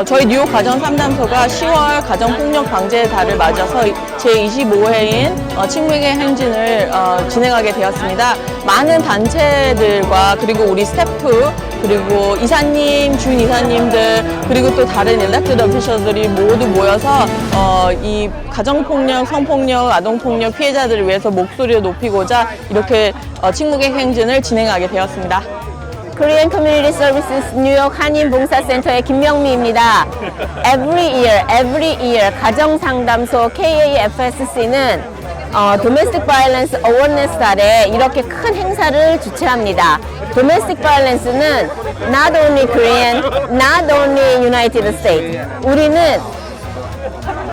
저희 뉴욕 가정상담소가 10월 가정폭력 방지의 달을 맞아서 제25회인 침묵행진을 진행하게 되었습니다. 많은 단체들과 그리고 우리 스태프 그리고 이사님, 준이사님들 그리고 또 다른 일렉티드 오피셜들이 모두 모여서 이 가정폭력, 성폭력, 아동폭력 피해자들을 위해서 목소리를 높이고자 이렇게 침묵행진을 진행하게 되었습니다. Korean Community Services 뉴욕 한인봉사센터의 김명미입니다. Every year 가정상담소 KAFSC는 Domestic Violence Awareness 달에 이렇게 큰 행사를 주최합니다. Domestic Violence는 not only Korean, not only United States. 우리는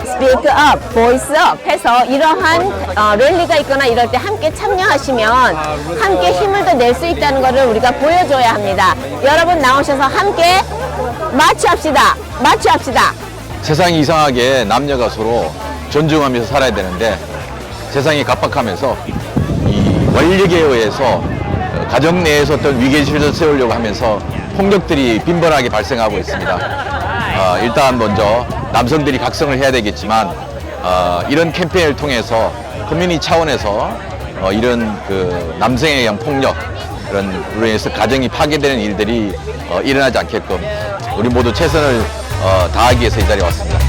Speak up, voice up 해서 이러한 랠리가 있거나 이럴 때 함께 참여하시면 함께 힘을 더 낼 수 있다는 것을 우리가 보여줘야 합니다. 여러분 나오셔서 함께 마취합시다. 마취합시다. 세상이 이상하게 남녀가 서로 존중하면서 살아야 되는데 세상이 각박하면서 이 권력에 의해서 가정 내에서 어떤 위계질서를 세우려고 하면서 폭력들이 빈번하게 발생하고 있습니다. 일단 먼저 남성들이 각성을 해야 되겠지만 이런 캠페인을 통해서 커뮤니티 차원에서 이런 그 남성에 의한 폭력 그런 으로 인해서 가정이 파괴되는 일들이 일어나지 않게끔 우리 모두 최선을 다하기 위해서 이 자리에 왔습니다.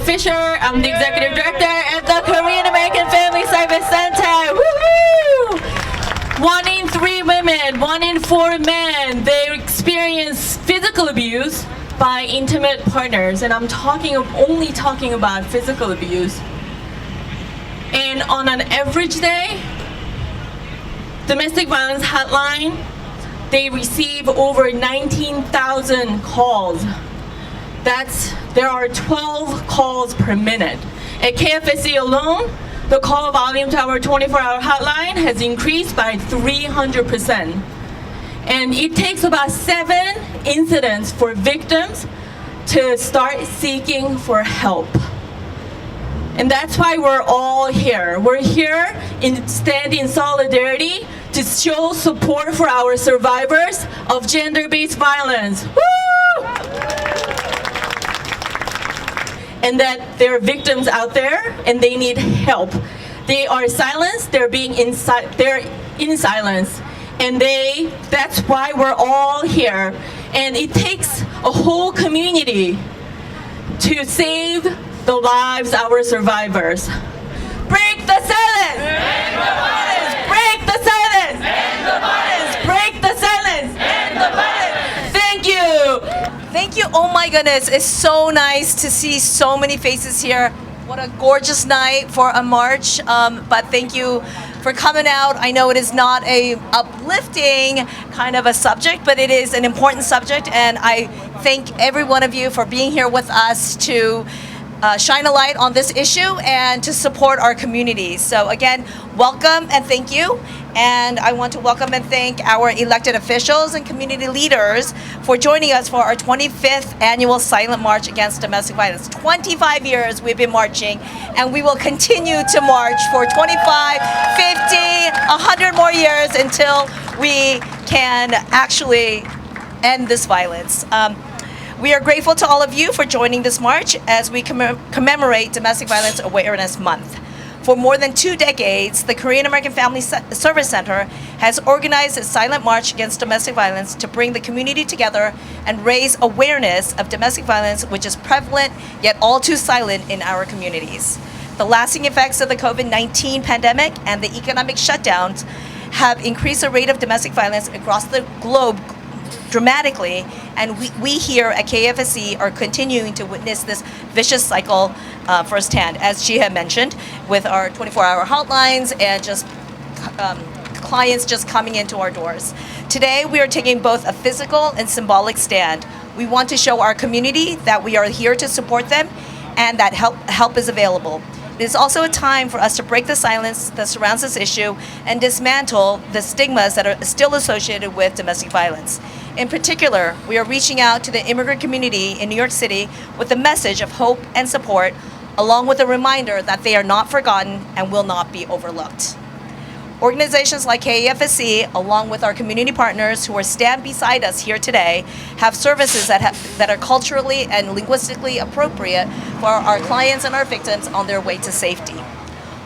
Fisher. I'm the executive director at the Korean American Family Service Center. Woohoo! 1 in 3 women, 1 in 4 men, they experience physical abuse by intimate partners, and I'm only talking about physical abuse. And on an average day, domestic violence hotline, they receive over 19,000 calls. There are 12 calls per minute. At KFSC alone, the call volume to our 24-hour hotline has increased by 300%. And it takes about 7 incidents for victims to start seeking for help. And that's why we're all here. We're here stand in solidarity to show support for our survivors of gender-based violence. Woo! And that there are victims out there and they need help. They are silenced, they're in silence. And that's why we're all here. And it takes a whole community to save the lives of our survivors. Break the silence! End the violence! Break the silence! End the violence! Break the silence! End the violence! Thank you! Thank you. Oh my goodness, it's so nice to see so many faces here. What a gorgeous night for a march. But thank you for coming out. I know it is not a uplifting kind of a subject, but it is an important subject, and I thank every one of you for being here with us to shine a light on this issue and to support our communities. So again, welcome and thank you. And I want to welcome and thank our elected officials and community leaders for joining us for our 25th annual Silent March Against Domestic Violence. 25 years we've been marching, and we will continue to march for 25, 50, 100 more years until we can actually end this violence. We are grateful to all of you for joining this march as we commemorate Domestic Violence Awareness Month. For more than 2 decades, the Korean American Family Service Center has organized a silent march against domestic violence to bring the community together and raise awareness of domestic violence, which is prevalent yet all too silent in our communities. The lasting effects of the COVID-19 pandemic and the economic shutdowns have increased the rate of domestic violence across the globe dramatically, and we here at KFSC are continuing to witness this vicious cycle firsthand, as she had mentioned, with our 24-hour hotlines and just clients just coming into our doors. Today, we are taking both a physical and symbolic stand. We want to show our community that we are here to support them and that help is available. It is also a time for us to break the silence that surrounds this issue and dismantle the stigmas that are still associated with domestic violence. In particular, we are reaching out to the immigrant community in New York City with a message of hope and support, along with a reminder that they are not forgotten and will not be overlooked. Organizations like KFSC, along with our community partners who are stand beside us here today, have services that are culturally and linguistically appropriate for our clients and our victims on their way to safety.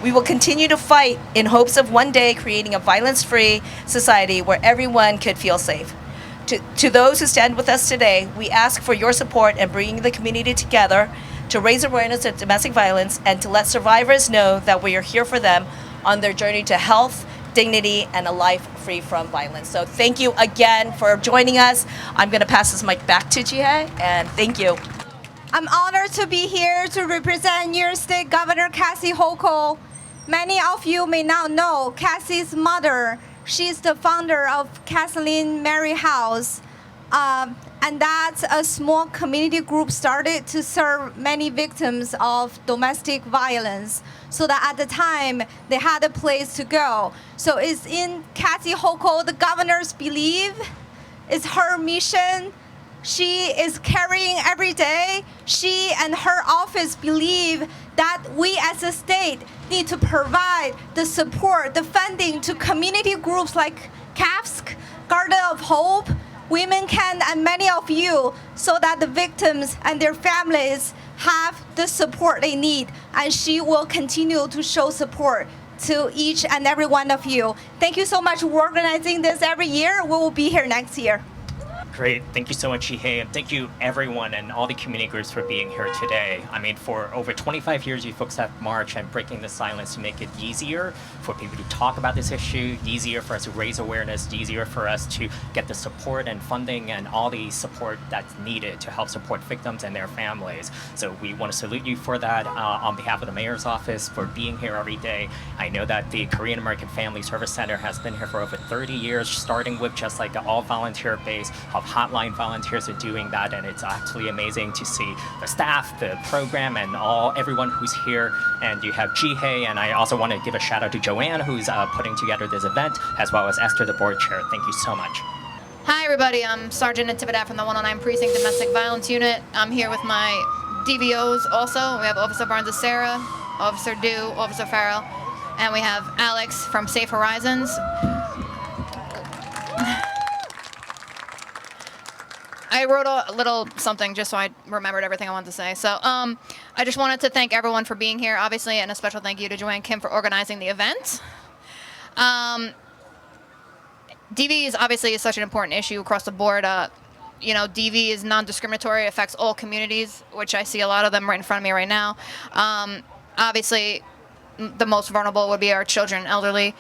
We will continue to fight in hopes of one day creating a violence-free society where everyone could feel safe. To those who stand with us today, we ask for your support in bringing the community together to raise awareness of domestic violence and to let survivors know that we are here for them on their journey to health, dignity, and a life free from violence. So thank you again for joining us. I'm going to pass this mic back to Jihae, and thank you. I'm honored to be here to represent New York State Governor Kathy Hochul. Many of you may not know Kathy's mother. She's the founder of Kathleen Mary House. And that's a small community group started to serve many victims of domestic violence, so that at the time they had a place to go. So it's in Kathy Hochul, the governor's belief, it's her mission. She is carrying every day. She and her office believe that we as a state need to provide the support, the funding to community groups like CAFSC, Garden of Hope, Women Can, and many of you, so that the victims and their families have the support they need. And she will continue to show support to each and every one of you. Thank you so much for organizing this every year. We will be here next year. Great. Thank you so much, Jihae, and thank you everyone and all the community groups for being here today. I mean, for over 25 years, you folks have marched and breaking the silence to make it easier for people to talk about this issue, easier for us to raise awareness, easier for us to get the support and funding and all the support that's needed to help support victims and their families. So we want to salute you for that on behalf of the mayor's office for being here every day. I know that the Korean American Family Service Center has been here for over 30 years, starting with just like an all-volunteer base of hotline volunteers are doing that, and it's actually amazing to see the staff, the program, and everyone who's here. And you have Jihae, and I also want to give a shout out to Joanne, who's putting together this event, as well as Esther, the board chair. Thank you so much. Hi everybody, I'm Sergeant Natividad from the 109 Precinct Domestic Violence Unit. I'm here with my DVOs also. We have Officer Barnes Sarah, Officer Dew, Officer Farrell, and we have Alex from Safe Horizons. I wrote a little something just so I remembered everything I wanted to say. So I just wanted to thank everyone for being here, obviously, and a special thank you to Joanne Kim for organizing the event. DV is obviously such an important issue across the board. You know, DV is non-discriminatory, affects all communities, which I see a lot of them right in front of me right now. Obviously, the most vulnerable would be our children and elderly.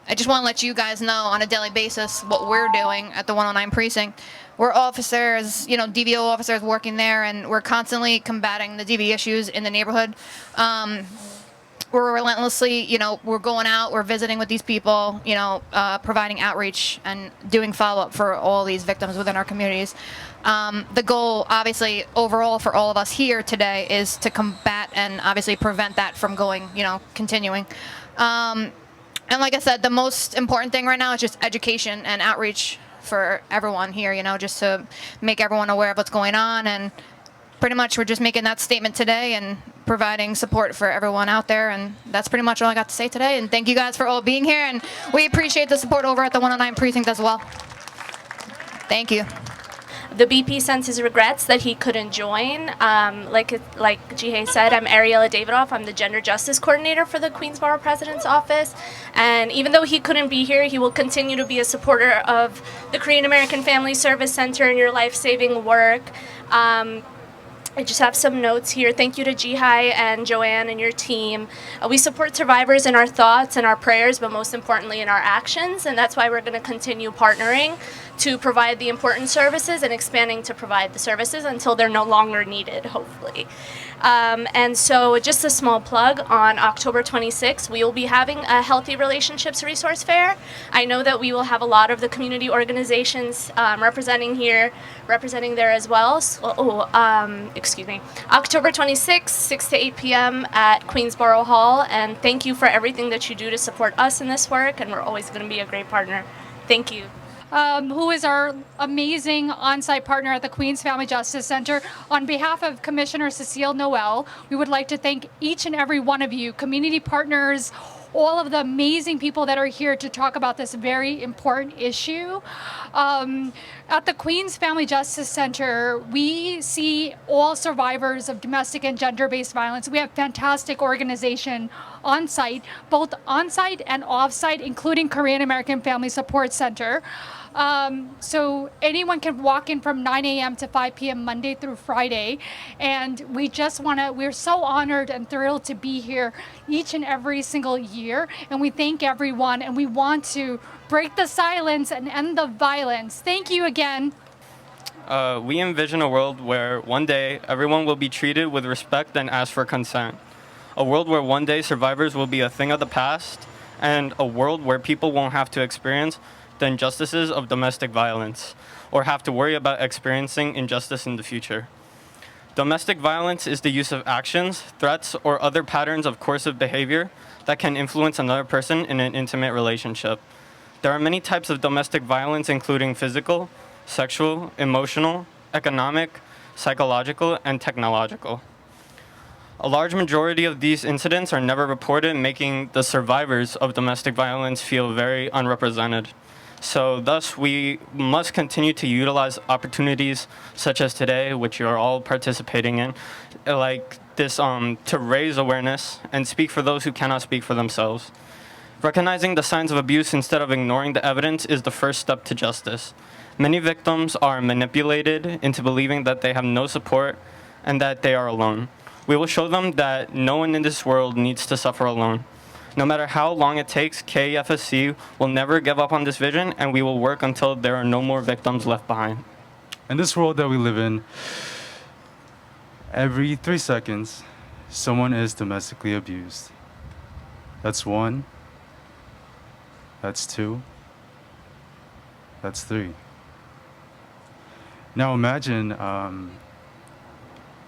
I just want to let you guys know on a daily basis what we're doing at the 109 Precinct. We're officers, you know, DVO officers working there, and we're constantly combating the DV issues in the neighborhood. We're relentlessly, you know, we're going out, we're visiting with these people, you know, providing outreach and doing follow-up for all these victims within our communities. The goal, obviously, overall for all of us here today is to combat and obviously prevent that from going, you know, continuing. And like I said, the most important thing right now is just education and outreach for everyone here, you know, just to make everyone aware of what's going on. And pretty much we're just making that statement today and providing support for everyone out there. And that's pretty much all I got to say today. And thank you guys for all being here. And we appreciate the support over at the 109 Precinct as well. Thank you. The BP sends his regrets that he couldn't join. Like Jihye said, I'm Ariela Davidoff. I'm the Gender Justice Coordinator for the Queensborough President's Office. And even though he couldn't be here, he will continue to be a supporter of the Korean American Family Service Center and your life-saving work. I just have some notes here. Thank you to Jihye and Joanne and your team. We support survivors in our thoughts and our prayers, but most importantly in our actions, and that's why we're going to continue partnering to provide the important services and expanding to provide the services until they're no longer needed, hopefully. And so just a small plug, on October 26th, we will be having a Healthy Relationships Resource Fair. I know that we will have a lot of the community organizations representing there as well. So, excuse me. October 26th, 6 to 8 p.m. at Queensborough Hall. And thank you for everything that you do to support us in this work. And we're always going to be a great partner. Thank you. Who is our amazing on-site partner at the Queens Family Justice Center. On behalf of Commissioner Cecile Noel, we would like to thank each and every one of you, community partners, all of the amazing people that are here to talk about this very important issue. At the Queens Family Justice Center, we see all survivors of domestic and gender-based violence. We have fantastic organization on site, both on site and off site, including Korean American Family Support Center. So anyone can walk in from 9 a.m. to 5 p.m. Monday through Friday. And we're so honored and thrilled to be here each and every single year. And we thank everyone, and we want to break the silence and end the violence. Thank you again. We envision a world where one day everyone will be treated with respect and ask for consent. A world where one day survivors will be a thing of the past, and a world where people won't have to experience the injustices of domestic violence or have to worry about experiencing injustice in the future. Domestic violence is the use of actions, threats, or other patterns of coercive behavior that can influence another person in an intimate relationship. There are many types of domestic violence, including physical, sexual, emotional, economic, psychological, and technological. A large majority of these incidents are never reported, making the survivors of domestic violence feel very unrepresented. So thus, we must continue to utilize opportunities such as today, which you're all participating in, like this, to raise awareness and speak for those who cannot speak for themselves. Recognizing the signs of abuse instead of ignoring the evidence is the first step to justice. Many victims are manipulated into believing that they have no support and that they are alone. We will show them that no one in this world needs to suffer alone. No matter how long it takes, KFSC will never give up on this vision, and we will work until there are no more victims left behind. In this world that we live in, every 3 seconds, someone is domestically abused. That's 1. That's 2. That's 3. Now imagine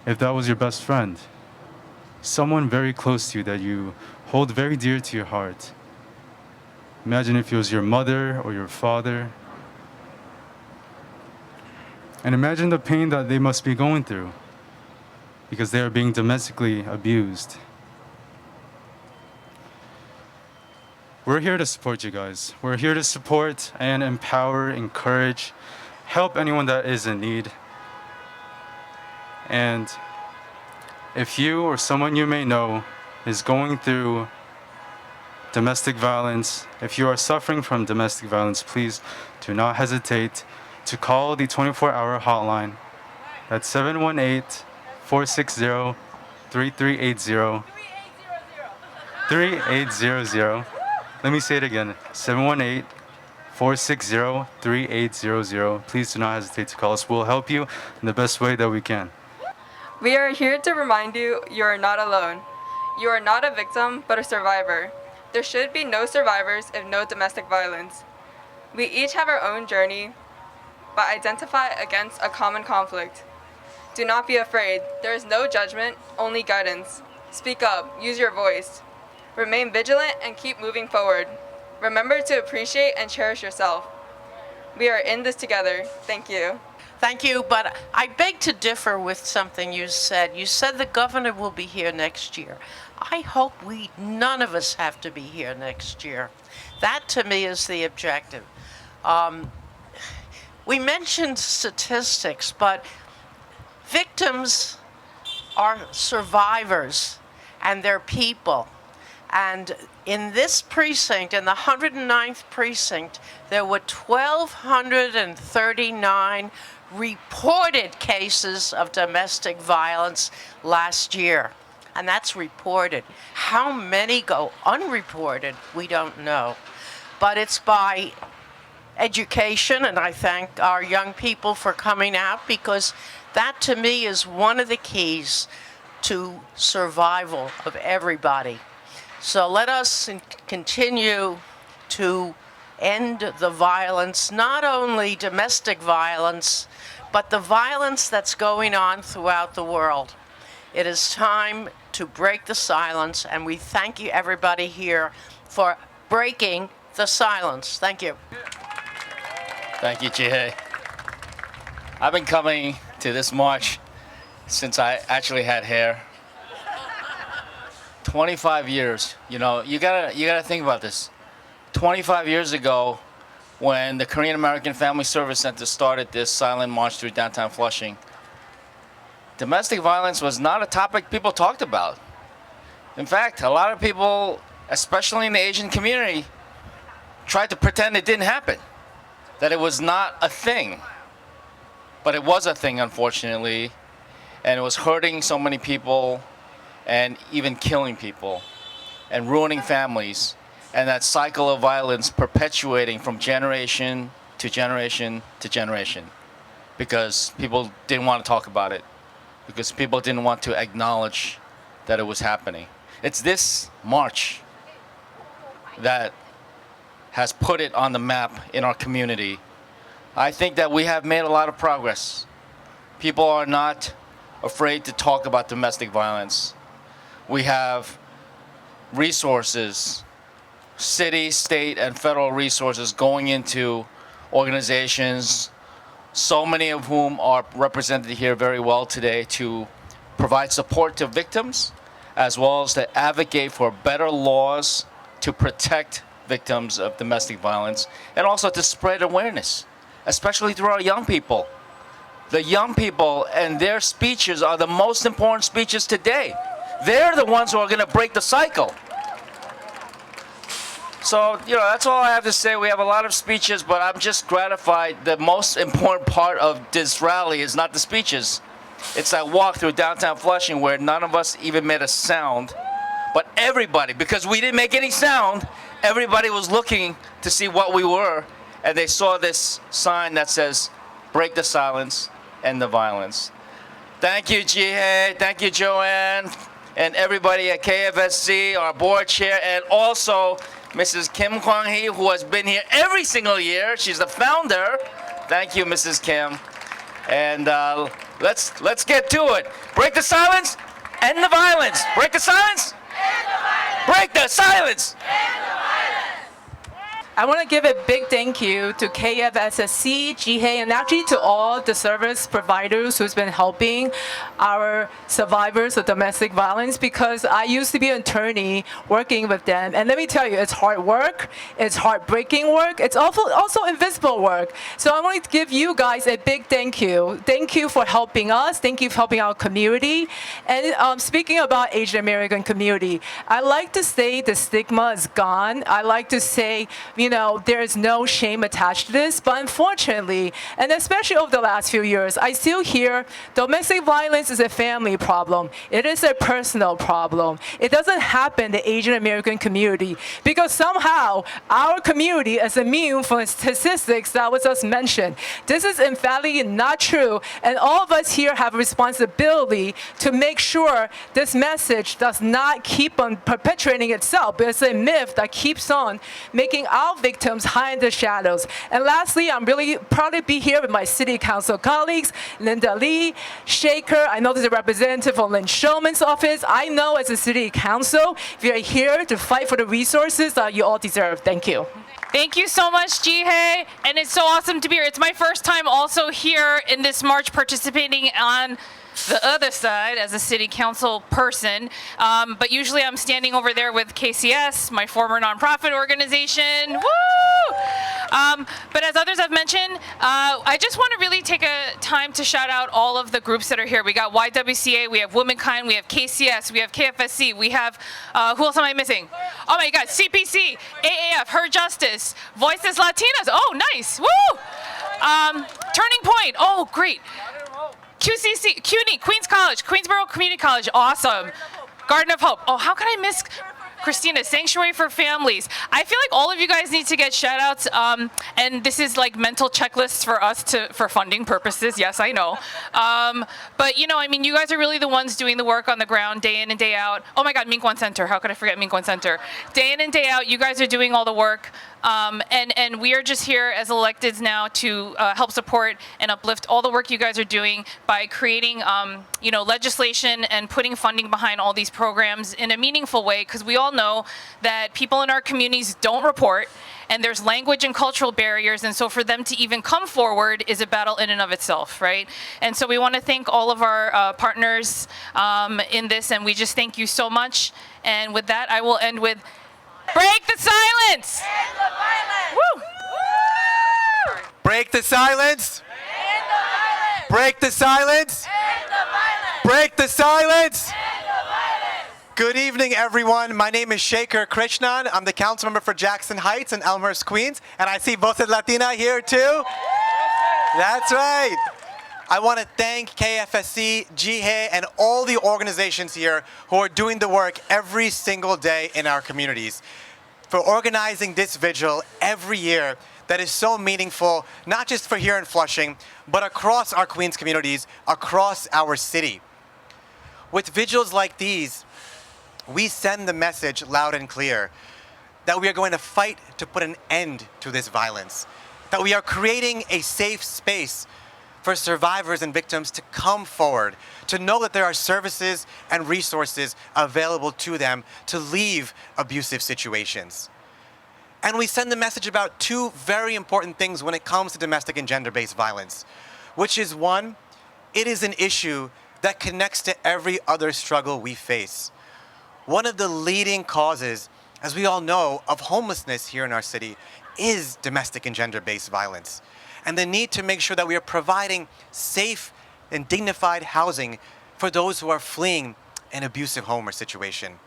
if that was your best friend, someone very close to you that you hold very dear to your heart. Imagine if it was your mother or your father. And imagine the pain that they must be going through because they are being domestically abused. We're here to support you guys. We're here to support and empower, encourage, help anyone that is in need. And if you or someone you may know is going through domestic violence, if you are suffering from domestic violence, please do not hesitate to call the 24-hour hotline. That's 718-460-3380. 3800. Let me say it again. 718-460-3800. Please do not hesitate to call us. We'll help you in the best way that we can. We are here to remind you, you are not alone. You are not a victim, but a survivor. There should be no survivors if no domestic violence. We each have our own journey, but identify against a common conflict. Do not be afraid. There is no judgment, only guidance. Speak up, use your voice. Remain vigilant and keep moving forward. Remember to appreciate and cherish yourself. We are in this together. Thank you. Thank you, but I beg to differ with something you said. You said the governor will be here next year. I hope none of us have to be here next year. That to me is the objective. we mentioned statistics, but victims are survivors and they're people. And in this precinct, in the 109th precinct, there were 1,239 reported cases of domestic violence last year. And that's reported. How many go unreported, we don't know. But it's by education, and I thank our young people for coming out, because that to me is one of the keys to survival of everybody. So let us continue to end the violence, not only domestic violence, but the violence that's going on throughout the world. It is time to break the silence, and we thank you, everybody here, for breaking the silence. Thank you. Thank you, Jihae. I've been coming to this march since I actually had hair. 25 years. You know, you gotta think about this. 25 years ago, when the Korean American Family Service Center started this silent march through downtown Flushing, domestic violence was not a topic people talked about. In fact, a lot of people, especially in the Asian community, tried to pretend it didn't happen, that it was not a thing. But it was a thing, unfortunately, and it was hurting so many people and even killing people and ruining families, and that cycle of violence perpetuating from generation to generation to generation, because people didn't want to talk about it, because people didn't want to acknowledge that it was happening. It's this march that has put it on the map in our community. I think that we have made a lot of progress. People are not afraid to talk about domestic violence. We have resources, city, state, and federal resources going into organizations, so many of whom are represented here very well today, to provide support to victims, as well as to advocate for better laws to protect victims of domestic violence, and also to spread awareness, especially through our young people. The young people and their speeches are the most important speeches today. They're the ones who are going to break the cycle. So, you know, that's all I have to say. We have a lot of speeches, but I'm just gratified. The most important part of this rally is not the speeches. It's that walk through downtown Flushing where none of us even made a sound, but everybody, because we didn't make any sound, everybody was looking to see what we were, and they saw this sign that says, "Break the silence, end the violence." Thank you, Jihae. Thank you, Joanne, and everybody at KFSC, our board chair, and also Mrs. Kim Kwang-hee, who has been here every single year. She's the founder. Thank you, Mrs. Kim. And let's get to it. Break the silence, end the violence. Break the silence, end the violence. Break the silence, end the violence. I want to give a big thank you to KFSC, Jihae, and actually to all the service providers who's been helping our survivors of domestic violence, because I used to be an attorney working with them. And let me tell you, it's hard work, it's heartbreaking work, it's also invisible work. So I want to give you guys a big thank you. Thank you for helping us. Thank you for helping our community. And speaking about Asian American community, I like to say the stigma is gone. I like to say, you know, there is no shame attached to this, but unfortunately, and especially over the last few years, I still hear domestic violence is a family problem. It is a personal problem. It doesn't happen in the Asian American community, because somehow our community is immune from statistics that was just mentioned. This is emphatically not true, and all of us here have a responsibility to make sure this message does not keep on perpetuating itself. It's a myth that keeps on making our victims hide in the shadows. And lastly, I'm really proud to be here with my city council colleagues, Linda Lee, Shaker. I know there's a representative from Lynn Shulman's office. I know as a city council, we are here to fight for the resources that you all deserve. Thank you. Thank you so much, Jihae, and it's so awesome to be here. It's my first time also here in this march, participating on the other side as a city council person, but usually I'm standing over there with KCS, my former nonprofit organization. Woo! But as others have mentioned, I just want to really take a time to shout out all of the groups that are here. We got YWCA, we have Womankind, we have KCS, we have KFSC, we have, who else am I missing? Oh my God, CPC, AAF, Her Justice, Voices Latinas, oh nice, woo! Turning Point, oh great. QCC, CUNY, Queens College, Queensboro Community College, awesome. Garden of Hope, oh how could I miss Christina, Sanctuary for Families. I feel like all of you guys need to get shout outs, and this is like mental checklists for us for funding purposes. Yes, I know. But you know, I mean, you guys are really the ones doing the work on the ground day in and day out. Oh my God, Mink One Center. How could I forget Mink One Center? Day in and day out, you guys are doing all the work. And we are just here as electeds now to help support and uplift all the work you guys are doing by creating, you know, legislation and putting funding behind all these programs in a meaningful way, because we all know that people in our communities don't report, and there's language and cultural barriers, and so for them to even come forward is a battle in and of itself, right? And so we want to thank all of our partners in this, and we just thank you so much. And with that, I will end with, break the silence! End the violence! Woo! Break the silence! End the violence! Break the silence! End the violence! Break the silence! End the violence! Good evening, everyone. My name is Shekhar Krishnan. I'm the council member for Jackson Heights in Elmhurst, Queens. And I see Voces Latina here, too. That's right. I want to thank KFSC, GHAE, and all the organizations here who are doing the work every single day in our communities for organizing this vigil every year that is so meaningful, not just for here in Flushing, but across our Queens communities, across our city. With vigils like these, we send the message loud and clear that we are going to fight to put an end to this violence, that we are creating a safe space for survivors and victims to come forward, to know that there are services and resources available to them to leave abusive situations. And we send the message about two very important things when it comes to domestic and gender-based violence, which is one, it is an issue that connects to every other struggle we face. One of the leading causes, as we all know, of homelessness here in our city is domestic and gender-based violence, and the need to make sure that we are providing safe and dignified housing for those who are fleeing an abusive home or situation.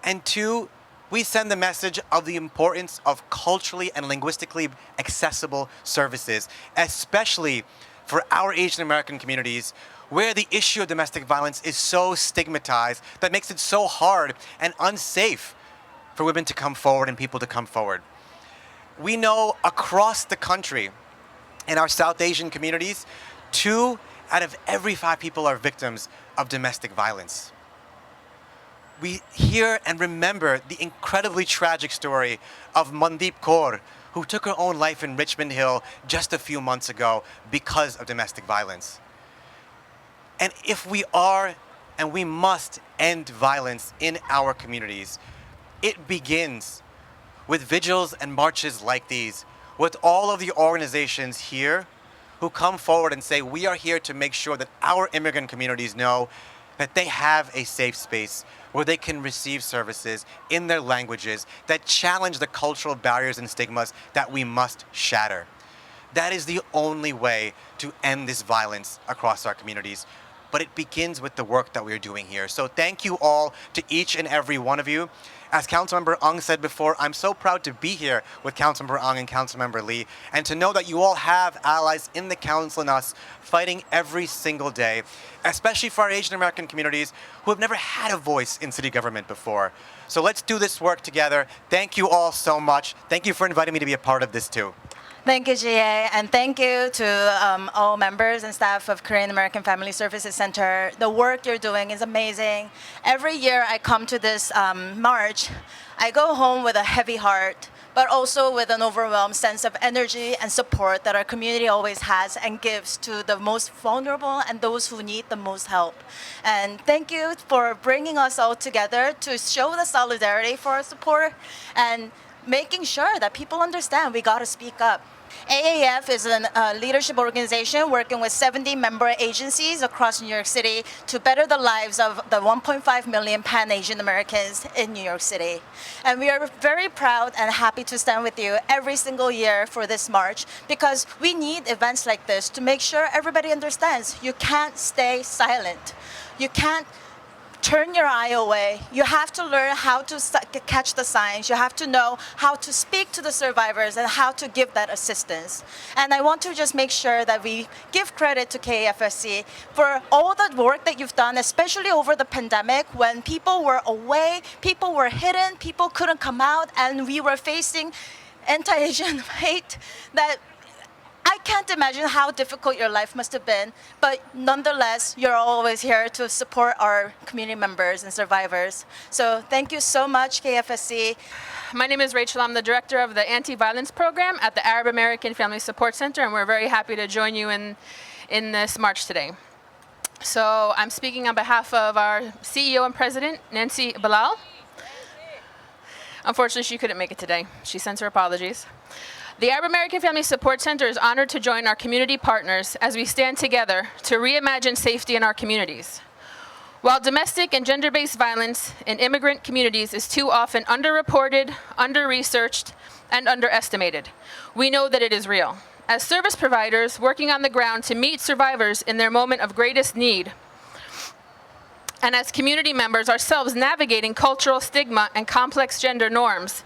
And two, we send the message of the importance of culturally and linguistically accessible services, especially for our Asian American communities, where the issue of domestic violence is so stigmatized that makes it so hard and unsafe for women to come forward and people to come forward. We know across the country, in our South Asian communities, 2 out of every 5 people are victims of domestic violence. We hear and remember the incredibly tragic story of Mandeep Kaur, who took her own life in Richmond Hill just a few months ago because of domestic violence. And if we are and we must end violence in our communities, it begins with vigils and marches like these, with all of the organizations here who come forward and say, we are here to make sure that our immigrant communities know that they have a safe space where they can receive services in their languages that challenge the cultural barriers and stigmas that we must shatter. That is the only way to end this violence across our communities. But it begins with the work that we're doing here. So thank you all to each and every one of you. As Councilmember Ung said before, I'm so proud to be here with Councilmember Ung and Councilmember Lee, and to know that you all have allies in the council and us fighting every single day, especially for our Asian American communities who have never had a voice in city government before. So let's do this work together. Thank you all so much. Thank you for inviting me to be a part of this too. Thank you, GA, and thank you to all members and staff of Korean American Family Services Center. The work you're doing is amazing. Every year I come to this march, I go home with a heavy heart, but also with an overwhelmed sense of energy and support that our community always has and gives to the most vulnerable and those who need the most help. And thank you for bringing us all together to show the solidarity for our support and making sure that people understand we gotta speak up. AAF is a leadership organization working with 70 member agencies across New York City to better the lives of the 1.5 million Pan-Asian Americans in New York City. And we are very proud and happy to stand with you every single year for this march because we need events like this to make sure everybody understands you can't stay silent. You can't turn your eye away. You have to learn how to catch the signs. You have to know how to speak to the survivors and how to give that assistance. And I want to just make sure that we give credit to KFSC for all the work that you've done, especially over the pandemic when people were away, people were hidden, people couldn't come out, and we were facing anti-Asian hate that I can't imagine how difficult your life must have been, but nonetheless, you're always here to support our community members and survivors. So thank you so much, KFSC. My name is Rachel. I'm the director of the Anti-Violence Program at the Arab American Family Support Center, and we're very happy to join you in this march today. So I'm speaking on behalf of our CEO and President, Nancy Bilal. Unfortunately, she couldn't make it today. She sends her apologies. The Arab American Family Support Center is honored to join our community partners as we stand together to reimagine safety in our communities. While domestic and gender-based violence in immigrant communities is too often underreported, under-researched, and underestimated, we know that it is real. As service providers working on the ground to meet survivors in their moment of greatest need, and as community members ourselves navigating cultural stigma and complex gender norms,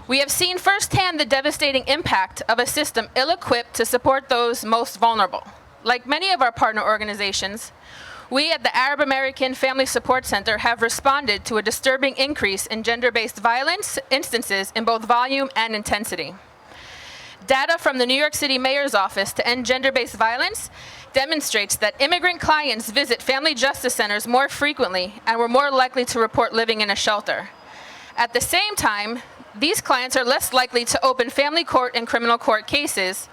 we have seen firsthand the devastating impact of a system ill-equipped to support those most vulnerable. Like many of our partner organizations, we at the Arab American Family Support Center have responded to a disturbing increase in gender-based violence instances in both volume and intensity. Data from the New York City Mayor's Office to End Gender-Based Violence demonstrates that immigrant clients visit family justice centers more frequently and were more likely to report living in a shelter. At the same time, these clients are less likely to open family court and criminal court cases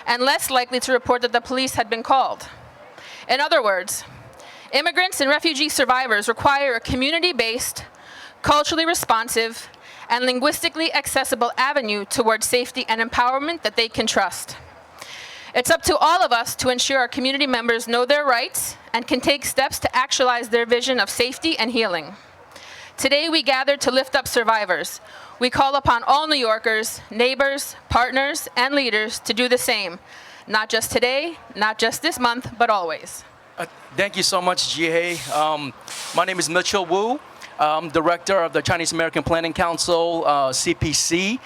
and less likely to report that the police had been called. In other words, immigrants and refugee survivors require a community-based, culturally responsive, and linguistically accessible avenue towards safety and empowerment that they can trust. It's up to all of us to ensure our community members know their rights and can take steps to actualize their vision of safety and healing. Today we gather to lift up survivors. We call upon all New Yorkers, neighbors, partners, and leaders to do the same. Not just today, not just this month, but always. Thank you so much, Jihye. My name is Mitchell Woo. I'm director of the Chinese American Planning Council, CPC,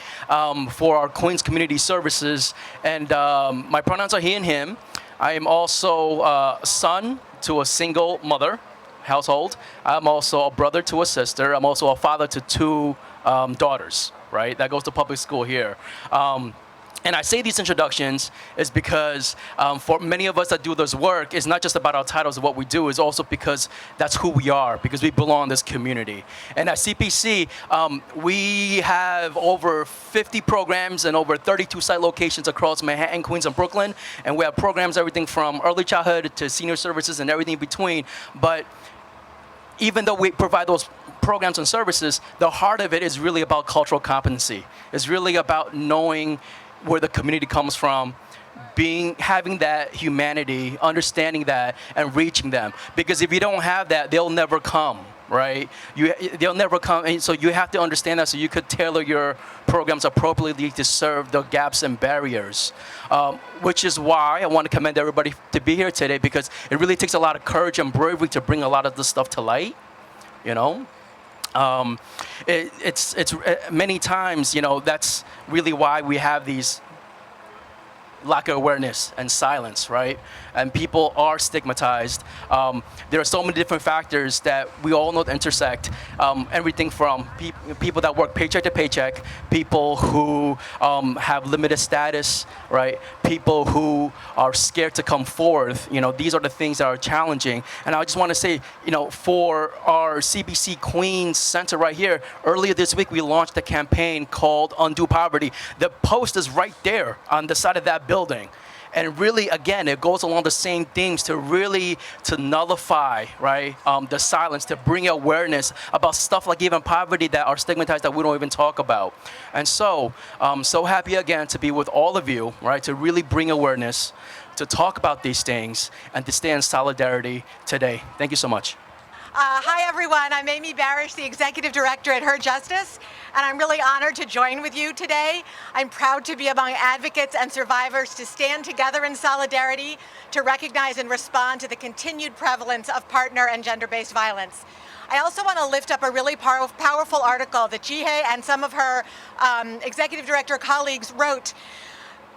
for our Queens Community Services. And my pronouns are he and him. I am also a son to a single mother household. I'm also a brother to a sister. I'm also a father to two daughters, right? That goes to public school here. And I say these introductions is because for many of us that do this work, it's not just about our titles of what we do, it's also because that's who we are, because we belong in this community. And at CPC, we have over 50 programs and over 32 site locations across Manhattan, Queens, and Brooklyn. And we have programs everything from early childhood to senior services and everything in between. But even though we provide those programs and services, the heart of it is really about cultural competency. It's really about knowing where the community comes from, having that humanity, understanding that, and reaching them. Because if you don't have that, they'll never come, right? They'll never come, and so you have to understand that so you could tailor your programs appropriately to serve the gaps and barriers. Which is why I want to commend everybody to be here today, because it really takes a lot of courage and bravery to bring a lot of this stuff to light, you know? It's many times, you know, that's really why we have these lack of awareness and silence, right? And people are stigmatized. There are so many different factors that we all know that intersect. Everything from people that work paycheck to paycheck, people who have limited status, right? People who are scared to come forth. You know, these are the things that are challenging. And I just want to say, you know, for our CBC Queens Center right here, earlier this week we launched a campaign called Undo Poverty. The post is right there on the side of that building. And really, again, it goes along the same themes to really to nullify, right, the silence, to bring awareness about stuff like even poverty that are stigmatized that we don't even talk about. And so, I'm so happy again to be with all of you, right, to really bring awareness, to talk about these things, and to stand in solidarity today. Thank you so much. Hi, everyone. I'm Amy Barish, the Executive Director at Her Justice, and I'm really honored to join with you today. I'm proud to be among advocates and survivors to stand together in solidarity to recognize and respond to the continued prevalence of partner and gender-based violence. I also want to lift up a really powerful article that Jihye and some of her Executive Director colleagues wrote,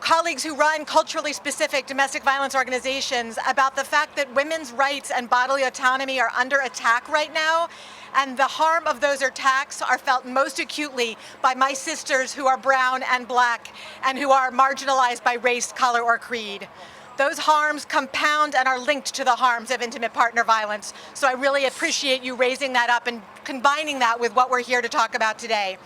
colleagues who run culturally specific domestic violence organizations, about the fact that women's rights and bodily autonomy are under attack right now, and the harm of those attacks are felt most acutely by my sisters who are brown and black and who are marginalized by race, color, or creed. Those harms compound and are linked to the harms of intimate partner violence. So I really appreciate you raising that up and combining that with what we're here to talk about today.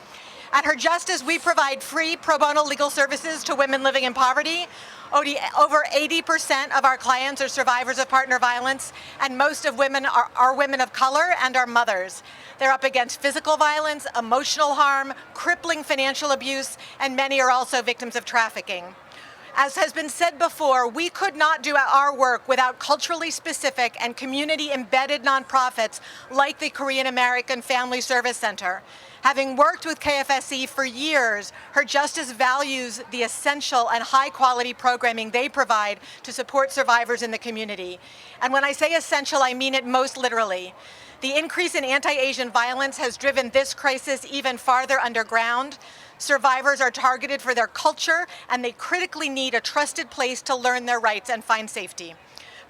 At Her Justice, we provide free pro bono legal services to women living in poverty. Over 80% of our clients are survivors of partner violence, and most of women are women of color and are mothers. They're up against physical violence, emotional harm, crippling financial abuse, and many are also victims of trafficking. As has been said before, we could not do our work without culturally specific and community-embedded nonprofits like the Korean American Family Service Center. Having worked with KFSC for years, Her Justice values the essential and high-quality programming they provide to support survivors in the community. And when I say essential, I mean it most literally. The increase in anti-Asian violence has driven this crisis even farther underground. Survivors are targeted for their culture, and they critically need a trusted place to learn their rights and find safety.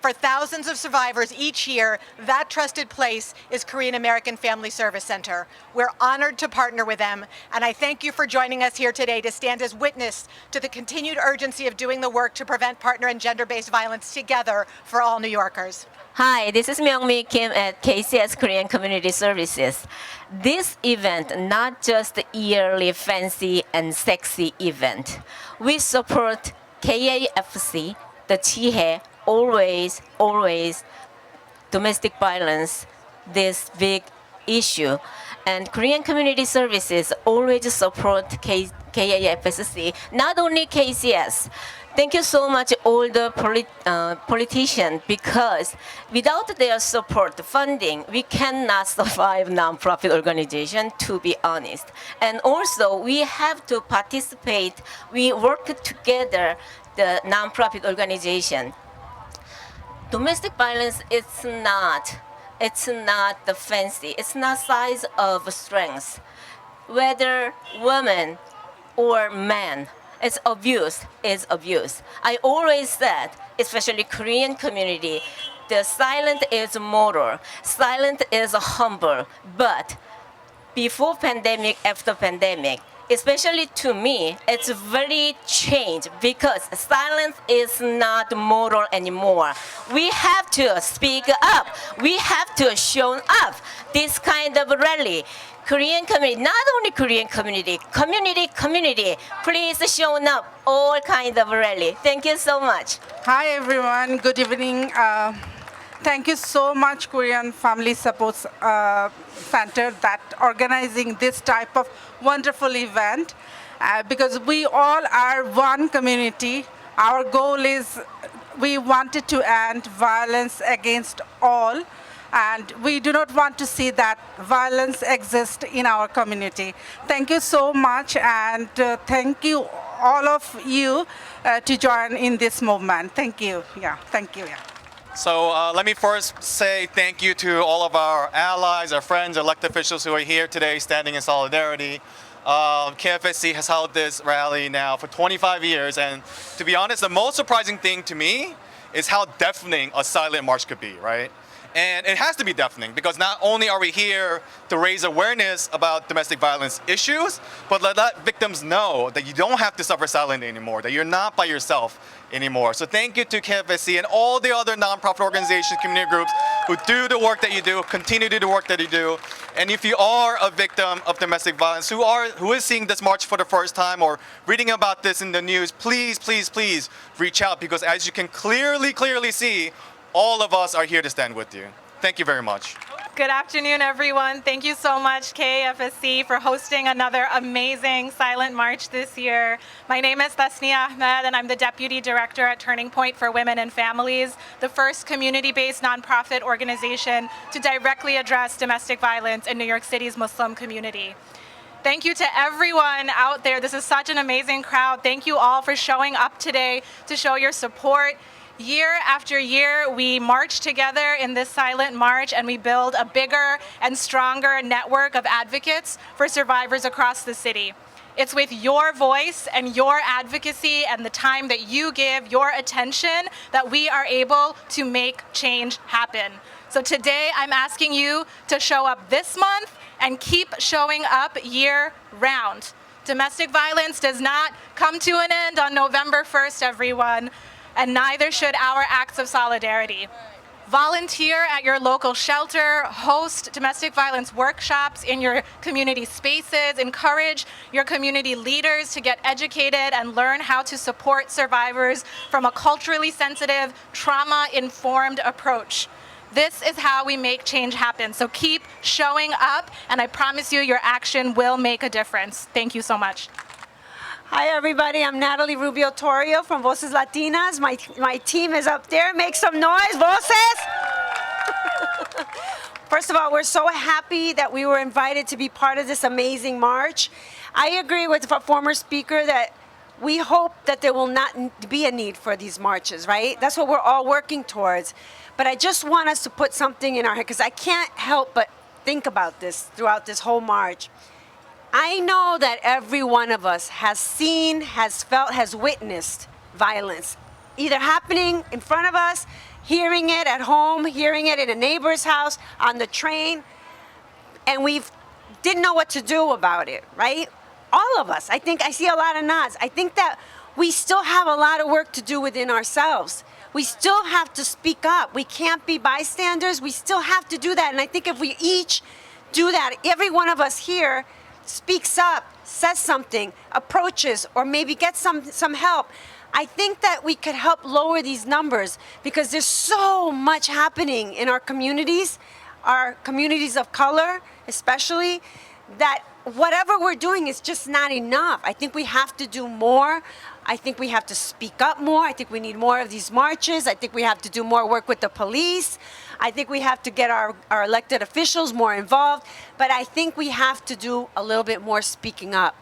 For thousands of survivors each year, that trusted place is Korean American Family Service Center. We're honored to partner with them, and I thank you for joining us here today to stand as witness to the continued urgency of doing the work to prevent partner and gender-based violence together for all New Yorkers. Hi, this is Myung-mi Kim at KCS Korean Community Services. This event, not just a yearly fancy and sexy event. We support KAFC, the Jihye, always domestic violence, this big issue. And Korean Community Services always support KAFSC, not only KCS. Thank you so much, all the politicians, because without their support, funding, we cannot survive nonprofit organization, to be honest. And also, we have to participate. We work together, the nonprofit organization. Domestic violence, it's not the fancy. It's not size of strength. Whether woman or man, it's abuse is abuse. I always said, especially Korean community, the silent is moral, silent is humble. But before pandemic, after pandemic, especially to me, it's very changed because silence is not moral anymore. We have to speak up. We have to show up. This kind of rally. Korean community, not only Korean community, community, please show up all kind of rally. Thank you so much. Hi everyone, good evening. Thank you so much, Korean Family Support Center, that organizing this type of wonderful event, because we all are one community. Our goal is we wanted to end violence against all, and we do not want to see that violence exist in our community. Thank you so much, and thank you all of you to join in this movement. Thank you. Yeah, thank you. Yeah. So let me first say thank you to all of our allies, our friends, elected officials who are here today standing in solidarity. KFSC has held this rally now for 25 years, and to be honest, the most surprising thing to me is how deafening a silent march could be, right? And it has to be deafening because not only are we here to raise awareness about domestic violence issues, but let victims know that you don't have to suffer silently anymore, that you're not by yourself anymore. So thank you to KFSC and all the other nonprofit organizations, community groups who do the work that you do, continue to do the work that you do. And if you are a victim of domestic violence, who is seeing this march for the first time or reading about this in the news, please, please, please reach out, because as you can clearly see, all of us are here to stand with you. Thank you very much. Good afternoon, everyone. Thank you so much, KFSC, for hosting another amazing silent march this year. My name is Tasnia Ahmed, and I'm the Deputy Director at Turning Point for Women and Families, the first community-based nonprofit organization to directly address domestic violence in New York City's Muslim community. Thank you to everyone out there. This is such an amazing crowd. Thank you all for showing up today to show your support. Year after year, we march together in this silent march, and we build a bigger and stronger network of advocates for survivors across the city. It's with your voice and your advocacy and the time that you give, your attention, that we are able to make change happen. So today, I'm asking you to show up this month and keep showing up year round. Domestic violence does not come to an end on November 1st, everyone, and neither should our acts of solidarity. Volunteer at your local shelter, host domestic violence workshops in your community spaces, encourage your community leaders to get educated and learn how to support survivors from a culturally sensitive, trauma-informed approach. This is how we make change happen. So keep showing up, and I promise you your action will make a difference. Thank you so much. Hi, everybody. I'm Natalie Rubio Torrio from Voces Latinas. My team is up there. Make some noise, Voces! First of all, we're so happy that we were invited to be part of this amazing march. I agree with the former speaker that we hope that there will not be a need for these marches, right? That's what we're all working towards. But I just want us to put something in our head, because I can't help but think about this throughout this whole march. I know that every one of us has seen, has felt, has witnessed violence, either happening in front of us, hearing it at home, hearing it in a neighbor's house, on the train, and we didn't know what to do about it, right? All of us. I think I see a lot of nods. I think that we still have a lot of work to do within ourselves. We still have to speak up. We can't be bystanders. We still have to do that. And I think if we each do that, every one of us here speaks up, says something, approaches, or maybe gets some help, I think that we could help lower these numbers, because there's so much happening in our communities of color especially, that whatever we're doing is just not enough. I think we have to do more. I think we have to speak up more. I think we need more of these marches. I think we have to do more work with the police. I think we have to get our elected officials more involved. But I think we have to do a little bit more speaking up.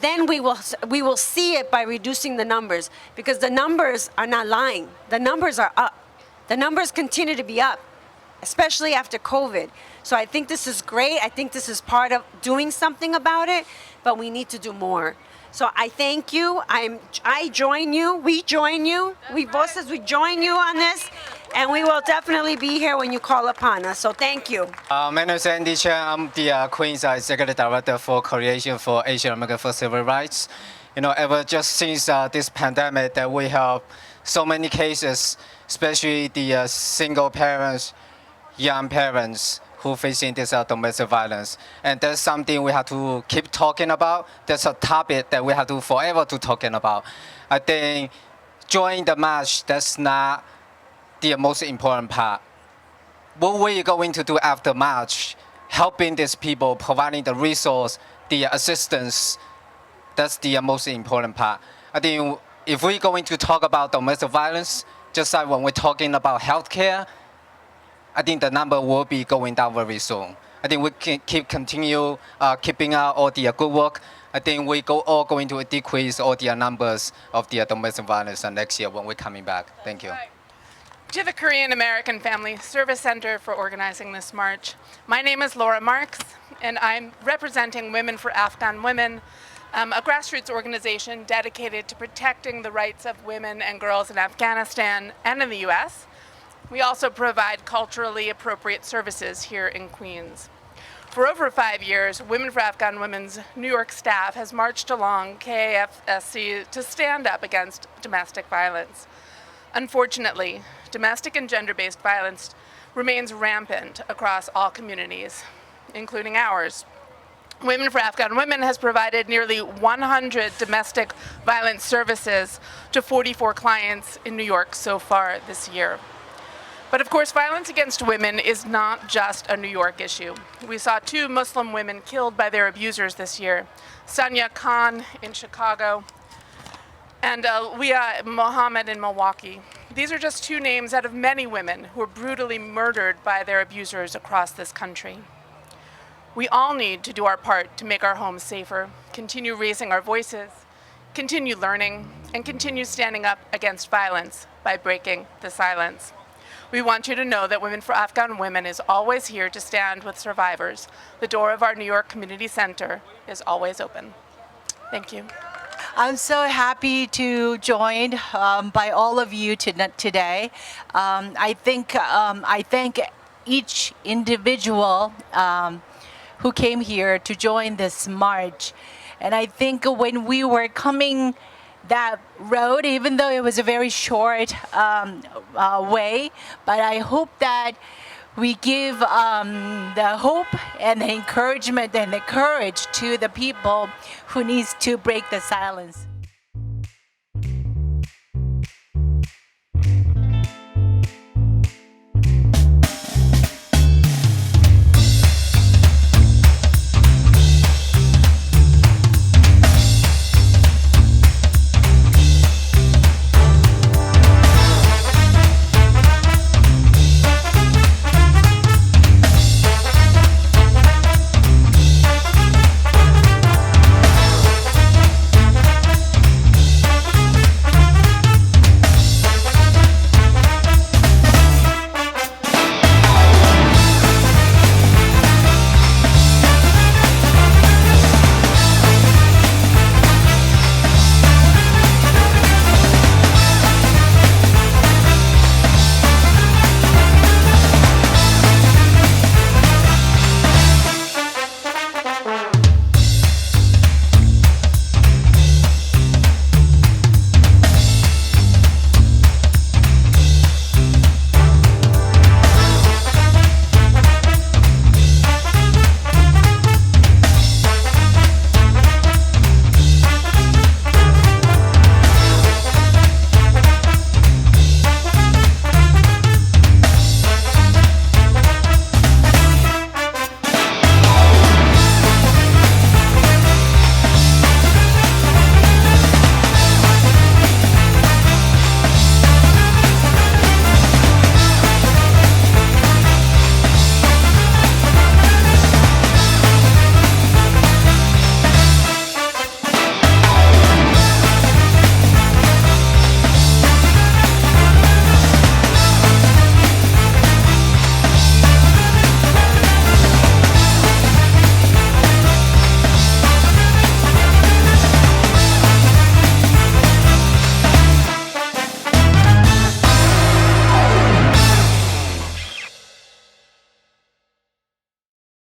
Then we will see it by reducing the numbers, because the numbers are not lying. The numbers are up. The numbers continue to be up, especially after COVID. So I think this is great. I think this is part of doing something about it, but we need to do more. So I thank you. I join you. We join you. We Voces, we join you on this, and we will definitely be here when you call upon us. So thank you. My name is Andy Chen. I'm the Queen's Executive Director for Coalition for Asian American for Civil Rights. You know, ever just since this pandemic, that we have so many cases, especially the single parents, young parents, who facing this domestic violence. And that's something we have to keep talking about. That's a topic that we have to forever to talking about. I think joining the march, that's not the most important part. What we're going to do after march, helping these people, providing the resource, the assistance, that's the most important part. I think if we're going to talk about domestic violence, just like when we're talking about healthcare, I think the number will be going down very soon. I think we can continue keeping up all the good work. I think we all going to decrease all the numbers of the domestic violence next year when we're coming back. Thank you. To the Korean American Family Service Center for organizing this march. My name is Laura Marks, and I'm representing Women for Afghan Women, a grassroots organization dedicated to protecting the rights of women and girls in Afghanistan and in the U.S. We also provide culturally appropriate services here in Queens. For over 5 years, Women for Afghan Women's New York staff has marched along KAFSC to stand up against domestic violence. Unfortunately, domestic and gender-based violence remains rampant across all communities, including ours. Women for Afghan Women has provided nearly 100 domestic violence services to 44 clients in New York so far this year. But of course, violence against women is not just a New York issue. We saw 2 Muslim women killed by their abusers this year, Sanya Khan in Chicago and Leah Mohammed in Milwaukee. These are just 2 names out of many women who were brutally murdered by their abusers across this country. We all need to do our part to make our homes safer, continue raising our voices, continue learning, and continue standing up against violence by breaking the silence. We want you to know that Women for Afghan Women is always here to stand with survivors. The door of our New York Community Center is always open. Thank you. I'm so happy to join by all of you today. I thank each individual who came here to join this march. And I think when we were coming that road, even though it was a very short way, but I hope that we give the hope and the encouragement and the courage to the people who needs to break the silence.